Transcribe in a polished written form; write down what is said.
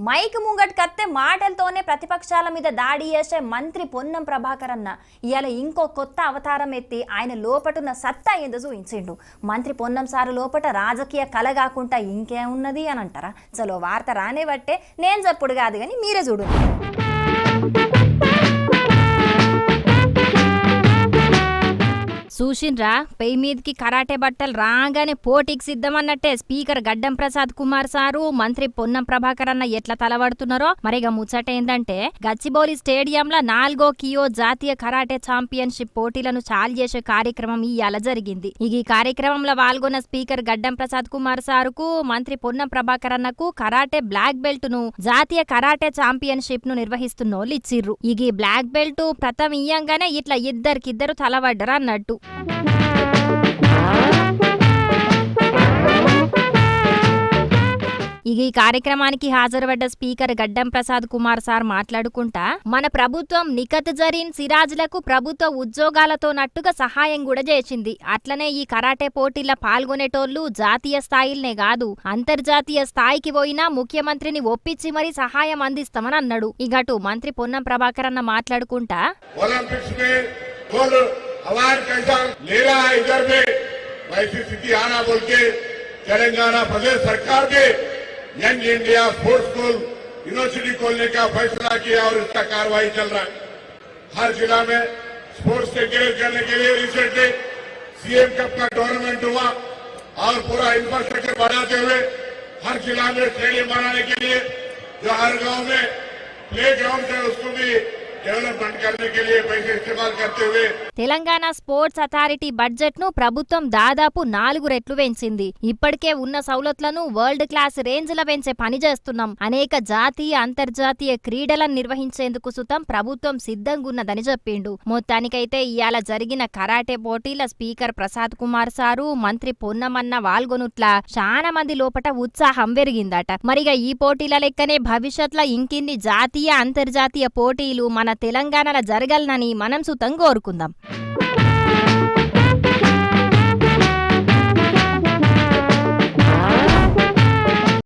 Mic ముంగట్కత్తే మాటలతోనే ప్రతిపక్షాల మీద దాడి చేసే మంత్రి పొన్నం ప్రభాకర్ అన్న ఇవాళ ఇంకో కొత్త అవతారం ఎత్తి ఆయన లోపటున్న సత్తా ఏందో చూయించిండు. మంత్రి పొన్నం సారు లోపట రాజకీయ కళ కాకుండా ఇంకేమున్నది అని అంటారా? చలో వార్త రానే బట్టే నేను చెప్పుడు కాదు కానీ మీరే చూడు. చూసిండ్రా, పెయి మీదకి కరాటే బట్టలు రాగానే పోటీకి సిద్ధమన్నట్టే స్పీకర్ గడ్డం ప్రసాద్ కుమార్ సారు మంత్రి పొన్నం ప్రభాకర్ అన్న ఎట్లా తలబడుతున్నారో. మరిగా ముచ్చట ఏందంటే గచ్చిబౌలి స్టేడియంలో 4వ కియో జాతీయ కరాటే ఛాంపియన్షిప్ పోటీలను చాలు చేసే కార్యక్రమం ఇవాళ జరిగింది. ఈ కార్యక్రమంలో పాల్గొన్న స్పీకర్ గడ్డం ప్రసాద్ కుమార్ సారుకు మంత్రి పొన్నం ప్రభాకర్ అన్నకు కరాటే బ్లాక్ బెల్ట్ ను జాతీయ కరాటే ఛాంపియన్షిప్ ను నిర్వహిస్తున్నోళ్ళు ఇచ్చిర్రు. ఈ బ్లాక్ బెల్ట్ ప్రథమ ఇయ్యంగానే ఇట్లా ఇద్దరికిద్దరు తలబడ్డరు అన్నట్టు. ఈ కార్యక్రమానికి హాజరుపడ్డ స్పీకర్ గడ్డం ప్రసాద్ కుమార్ సార్ మాట్లాడుకుంటా మన ప్రభుత్వం నిఖత్ జరీన్ సిరాజ్లకు ప్రభుత్వ ఉద్యోగాలతో నట్టుగా సహాయం కూడా చేసింది. అట్లనే ఈ కరాటే పోటీల్లో పాల్గొనేటోళ్లు జాతీయ స్థాయిలనే కాదు అంతర్జాతీయ స్థాయికి పోయినా ముఖ్యమంత్రిని ఒప్పించి మరీ సహాయం అందిస్తామని అన్నాడు. ఇగటు మంత్రి పొన్నం ప్రభాకర్ అన్న మాట్లాడుకుంటా तेलंगाना प्रदेश सरकार ने young India sports school university खोलने का फैसला किया और इसका कार्रवाई चल रहा है. हर जिला में स्पोर्ट्स को एंकरेज करने के लिए रिसेंटली सीएम कप का टूर्नामेंट हुआ और पूरा इंफ्रास्ट्रक्चर बढ़ाते हुए हर जिला में स्टेडियम बनाने के लिए जो हर गांव में प्ले ग्राउंड है उसको भी डेवलपमेंट करने के लिए पैसे इस्तेमाल करते हुए తెలంగాణ స్పోర్ట్స్ అథారిటీ బడ్జెట్ ను ప్రభుత్వం దాదాపు 4 రెట్లు పెంచింది. ఇప్పటికే ఉన్న సౌలతులను వరల్డ్ క్లాస్ రేంజ్ లో పెంచే పని చేస్తున్నాం. అనేక జాతీయ అంతర్జాతీయ క్రీడలను నిర్వహించేందుకు సుతం ప్రభుత్వం సిద్ధంగున్నదని చెప్పిండు. మొత్తానికైతే ఇయాల జరిగిన కరాటే పోటీల స్పీకర్ ప్రసాద్ కుమార్ సారు మంత్రి పొన్నమన్న వాల్గొనుట్ల చాలా మంది లోపట ఉత్సాహం పెరిగిందట. మరిగా ఈ పోటీల లెక్కనే భవిష్యత్తులో ఇంకిన్ని జాతీయ అంతర్జాతీయ పోటీలు మన తెలంగాణలో జరగాలని మనం సుతం కోరుకుందాం.